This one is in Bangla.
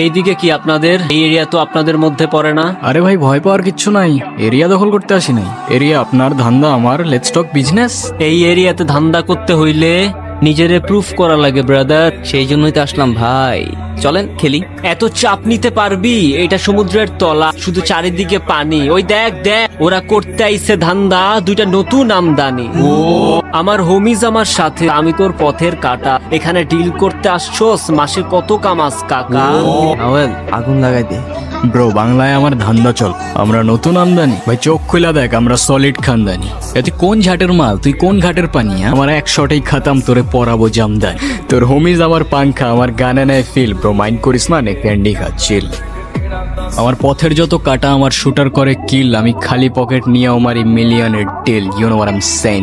এইদিকে কি আপনাদের এই এরিয়া তো আপনাদের মধ্যে পড়ে না? আরে ভাই ভয় পাওয়ার কিচ্ছু নাই, এরিয়া দখল করতে আসি নাই। এরিয়া আপনার, ধান্দা আমার, লেটস টক বিজনেস। এই এরিয়াতে ধান্দা করতে হইলে নিজেরে প্রুফ করা লাগে ব্রাদার। সেই জন্যই তো আসলাম ভাই, চলেন খেলি। এত চাপ নিতে পারবি? এটা সমুদ্রের তলা, শুধু চারিদিকে পানি। ওই দেখ দেখ, ওরা করতে আইছে ধান্দা, দুইটা নতুন আমদানি। আমার হোমিজ আমার সাথে, আমি তোর পথের কাটা। এখানে ডিল করতে আসছোস, মাসে কত কামাস কাকা? নাওয়েল আগুন লাগাই দে। ব্রো বাংলায় আমার ধান্দা চল, আমরা নতুন আমদানি। ভাই চোখ খুলা দেখ, আমরা সলিড খানদানি। তুই কোন ঝাটের মাল, তুই কোন ঘাটের পানি? আমার এক শটেই খাতাম, তোরে পরাবো জামদানি। তোর হোমিজ আমার পাংখা, আমার গানে নেয় ফিল। ব্রো মাইন্ড করিস না, নে ক্যান্ডি খা, চিল। আমার পথের যত কাটা আমার শুটার করে কিল, আমি খালি পকেট নিয়ে আমার মিলিয়নের deal. You know what I am saying,